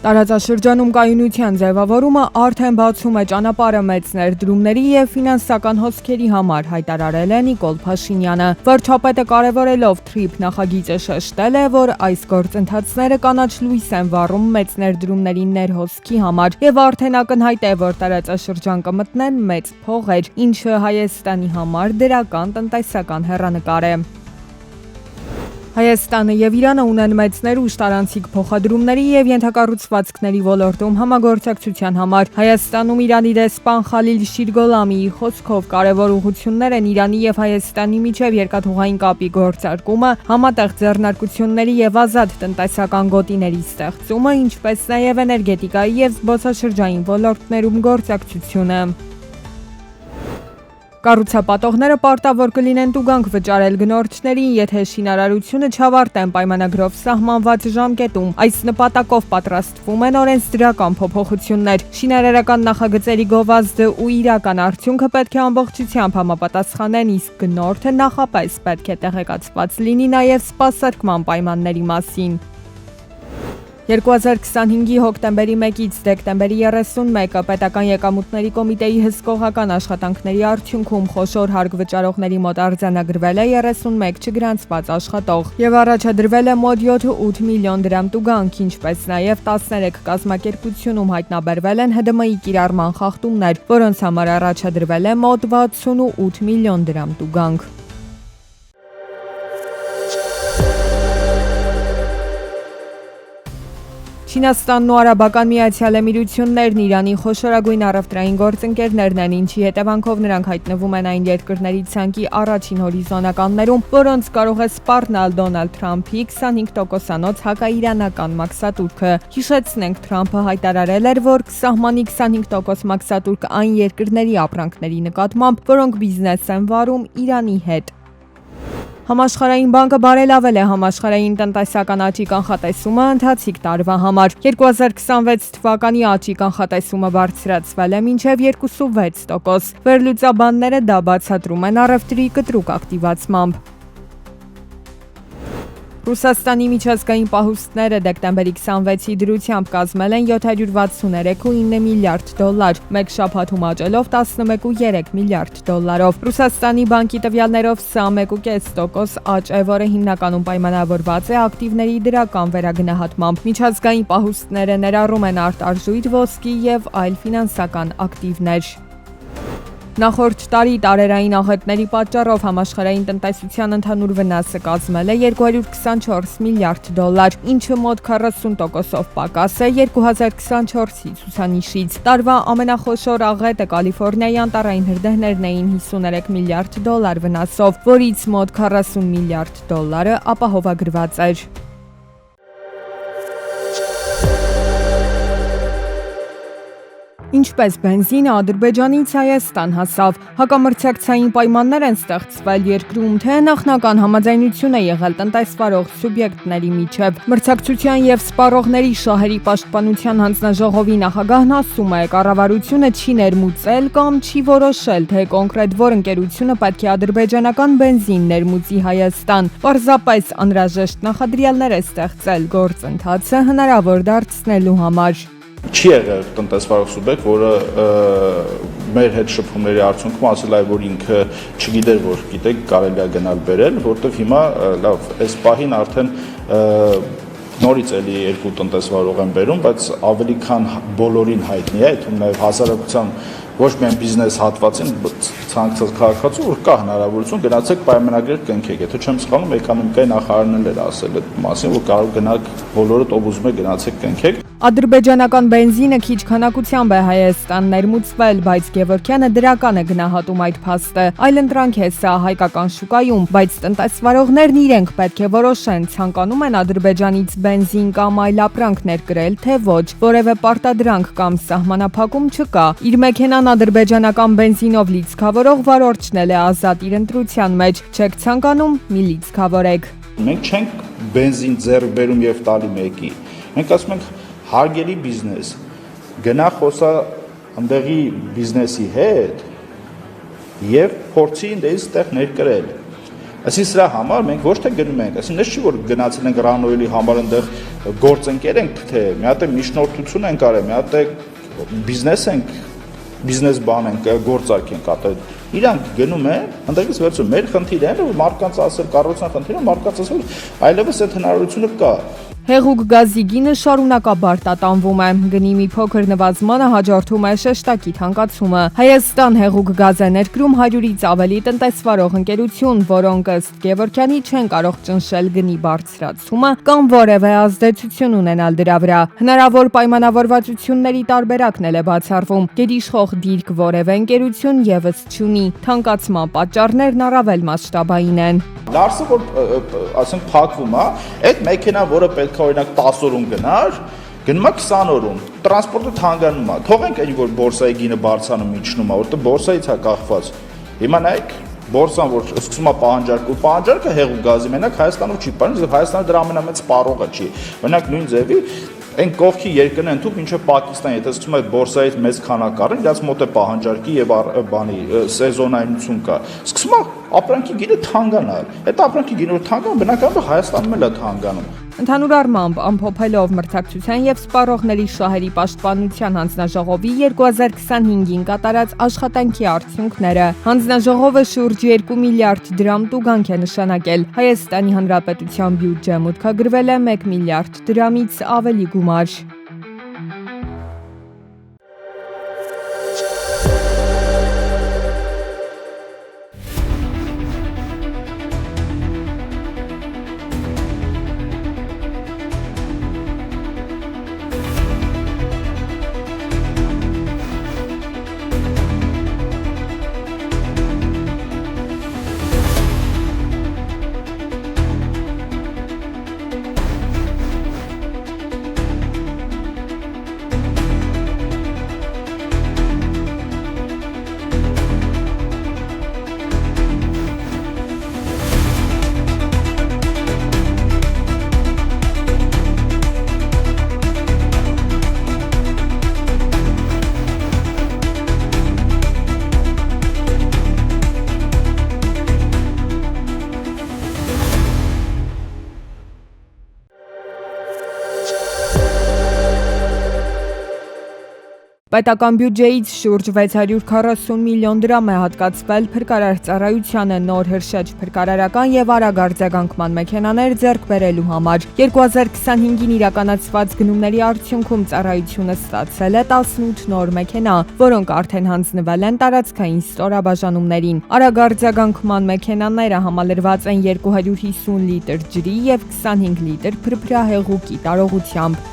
Տարածաշրջանում կայունության ձևավորումը արդեն բացում է ճանապարհը մեծ ներդրումների և ֆինանսական հոսքերի համար, հայտարարել է Նիկոլ Փաշինյանը։ Վարչապետը կարևորելով TRIP նախագիծը շեշտել է, որ այս գործընթացները կանաչ լույս են վառում մեծ ներդրումների ներհոսքի համար և արդեն ակնհայտ է, որ տարածաշրջան կմտնեն մեծ փողեր, ինչը Հայաստանի համար դրական տնտեսական հեռանկար է։ Հայաստանը և Իրանը ունեն մեծ ներուժ տարանցիկ փոխադրումների և ենթակառուցվածքների ոլորտում համագործակցության համար։ Հայաստանում Իրանի դեսպան Խալիլ Շիրգոլամիի խոսքով կարևոր ուղղություններ են Իրանի և Հայաստանի միջև երկաթուղային կապի գործարկումը, համատեղ ձեռնարկությունների և ազատ տնտեսական գոտիների ստեղծումը, ինչպես նաև էներգետիկայի և զբոսաշրջային ոլորտներում գործակցությունը։ Կառուցապատողները պարտավոր կլինեն տուգանք վճարել գնորդներին, եթե շինարարությունը չավարտեն պայմանագրով սահմանված ժամկետում։ Այս նպատակով պատրաստվում են օրենսդրական փոփոխություններ։ Շինարարական նախագծերի գովազդը ու իրական արդյունքը պետք է ամբողջությամբ համապատասխանեն, իսկ գնորդը նախապես պետք է տեղեկացված լինի նաև սպասարկման պայմանների մասին։ 2025-ի հոկտեմբերի 1-ից դեկտեմբերի 31-ը պետական եկամուտների կոմիտեի հսկողական աշխատանքների արդյունքում խոշոր հարկ վճարողների մոտ արձանագրվել է 31 չգրանցված աշխատող և առաջադրվել է մոտ 7-8 միլիոն դրամ տուգանք, ինչպես նաև 13 կազմակերպությունում հայտնաբերվել են ՀԴՄ-ի կիրառման խախտումներ, որոնց համար առաջադրվել է մոտ 68 միլիոն դրամ տուգանք։ Չինաստանն ու Արաբական Միացյալ Էմիրություններն Իրանի խոշորագույն առևտրային գործընկերներն են, ինչի հետևանքով նրանք հայտնվում են այն երկրների ցանկի առաջին հորիզոնականներում, որոնց կարող է սպառնալ Դոնալդ Թրամփի 25%-անոց հակաիրանական մաքսատուրքը։ Հիշեցնենք, Թրամփը հայտարարել էր, որ կսահմանի 25% մաքսատուրք այն երկրների ապրանքների նկատմամբ, որոնք բիզնես են վարում Իրանի հետ։ Համաշխարհային բանկը բարելավել է համաշխարհային տնտեսական աճի կանխատեսումը ընթացիկ տարվա համար։ 2026 թվականի աճի կանխատեսումը բարձրացվել է մինչև 2.6%։ Վերլուծաբանները դա բացատրում են առևտրի կտրուկ ակտիվացմամբ։ Ռուսաստանի միջազգային պահուստները դեկտեմբերի 26-ի դրությամբ կազմել են $763.9 միլիարդ, մեկ շաբաթում աճելով 11.3 միլիարդ դոլարով։ Ռուսաստանի բանկի տվյալներով սա 1.5% աճ է, որը հիմնականում պայմանավորված է ակտիվների դրական վերագնահատմամբ։ Միջազգային պահուստները ներառում են արտարժույթ, ոսկի և այլ ֆինանսական ակտիվներ։ Նախորդ տարի տարերային աղետների պատճառով համաշխարհային տնտեսության ընդհանուր վնասը կազմել է $224 միլիարդ, ինչը մոտ 40%-ով պակաս է 2024-ի ցուցանիշից։ Տարվա ամենախոշոր աղետը Կալիֆոռնիայի անտառային հրդեհներն էին $53 միլիարդ վնասով, որից մոտ $40 միլիարդ ապահովագրված էր։ Ինչպես բենզինը Ադրբեջանից Հայաստան հասավ։ Հակամրցակցային պայմաններ են ստեղծվել երկրում, թե նախնական համաձայնություն է եղել տնտեսվարող սուբյեկտների միջև։ Մրցակցության և սպառողների շահերի պաշտպանության հանձնաժողովի նախագահն ասում է, կառավարությունը չի ներմուծել կամ չի որոշել, թե կոնկրետ որ ընկերությունը պետք է ադրբեջանական բենզին ներմուծի Հայաստան։ Պարզապես անհրաժեշտ նախադրյալներ է ստեղծել գործընթացը հնարավոր դարձնելու համար։ Չի եղել տնտեսվարող սուբյեկտ, որը մեր հետ շփումների արդյունքում ասել է, որ ինքը չգիտեր, որ գիտեք, կարելի է գնալ բերել, որտեղ հիմա լավ, այս պահին արդեն նորից էլի երկու տնտեսվարող են բերում, բայց ավելի քան բոլորին հայտնի է, թվում նաև հասարակության ոչ միայն բիզնես հատվածին, ցանկացած քաղաքացու, որ կա հնարավորություն գնացեք պայմանագրեր կնքեք։ Եթե չեմ սխալվում, էկոնոմիկայի նախարարն էլ էր ասել այդ մասին, որ կարող գնաք բոլորդ ով ուզում է գնացեք կնքեք։ Ադրբեջանական բենզինը քիչ քանակությամբ է Հայաստան ներմուծվել, բայց Գևորգյանը դրական է գնահատում այդ փաստը։ Այլընտրանք է սա հայկական շուկայում, բայց տնտեսվարողներն իրենք պետք է որոշեն, ցանկանում են Ադրբեջանից բենզին կամ այլ ապրանք ներկրել, թե ոչ, որևէ պարտադրանք կամ սահմանափակում չկա։ Իր մեքենան ադրբեջանական բենզինով լիցքավորող վարորդն է ազատ իր ընտրության մեջ, չեք ցանկանում՝ մի լիցքավորեք։ Մենք չենք բենզին ձեռք բերում եւ տալի մեկի։ Մենք ասում ենք հարգելի բիզնես, գնա խոսա ընդեղի բիզնեսի հետ եւ փորձի ինձ այդտեղ ներկրել։ Այսինքն սրա համար մենք ոչ թե գնում ենք, այսինքն չի որ գնացել ենք Ռանոյելի համար այնտեղ գործընկեր ենք, թե մի հատ է միջնորդություն ենք արել, մի հատ է բիզնես բան ենք, գործարք ենք ատել։ Իրանք գնում են, ընդդեմ վերցում մեր խնդիրը, որ մարդկանց ասել կառավարության խնդիրը, մարդկանց ասել այլևս այդ հնարավորությունը կա։ Հեղուկ գազի գինը շարունակաբար տատանվում է։ Գնի մի փոքր նվազմանը հաջորդում է շեշտակի թանկացումը։ Հայաստան հեղուկ գազ է ներկրում 100-ից ավելի տնտեսվարող ընկերություն, որոնք ըստ Գևորգյանի չեն կարող ճնշել գնի բարձրացումը կամ որևէ ազդեցություն ունենալ դրա վրա։ Հնարավոր պայմանավորվածությունների տարբերակն էլ է բացառվում։ Գերիշխող դիրք որևէ ընկերություն եւս չունի։ Թանկացման պատճառներն առավել մասշտաբային են։ Լարսը որ ասենք փակվում է, այդ մեքենան, որը պետք է օրինակ 10 օրում գնար, գնում է 20 օրում։ Տրանսպորտը թանկանում է։ Թողենք այն որ բորսայի գինը բարձրանում իջնում է, որտեղ բորսայից է կախված։ Հիմա նայեք, բորսան որ սկսում է պահանջարկը հեղուկ գազի մենակ Հայաստանով չի պարզվում, Հայաստանը դրա ամենամեծ սպառողը չի։ Օրինակ նույն ձևի այն կողքի երկրն են թուք ինչը Պակիստան, եթե սկսում է բորսայից մեծ քանակ առնել, դրանց մոտ է պահանջարկի եւ բանի սեզոնայնություն կա։ Սկսում է ապրանքի գինը թանկանալ։ Այդ ապրանքի գինը որ թանկանում, բնականաբար Հայաստանում էլ է թանկանում։ Ընդհանուր առմամբ, ամփոփելով մրցակցության եւ սպառողների շահերի պաշտպանության հանձնաժողովի 2025-ին կատարած աշխատանքի արդյունքները, հանձնաժողովը շուրջ 2 միլիարդ դրամ տուգանք է նշանակել։ Հայաստանի Հանրապետության բյուջե մուտքագրվել է 1 միլիարդ դրամից ավելի գումար։ Պետական բյուջեից շուրջ 640 միլիոն դրամ է հատկացվել փրկարար ծառայությանը նոր հրշեջ փրկարարական եւ արագ արձագանքման մեքենաներ ձեռք բերելու համար։ 2025-ին իրականացված գնումների արդյունքում ծառայությունը ստացել է 18 նոր մեքենա, որոնք արդեն հանձնվել են տարածքային ստորաբաժանումներին։ Արագ արձագանքման մեքենաները համալրված են 250 լիտր ջրի եւ 25 լիտր փրփրահեղուկի տարողությամբ։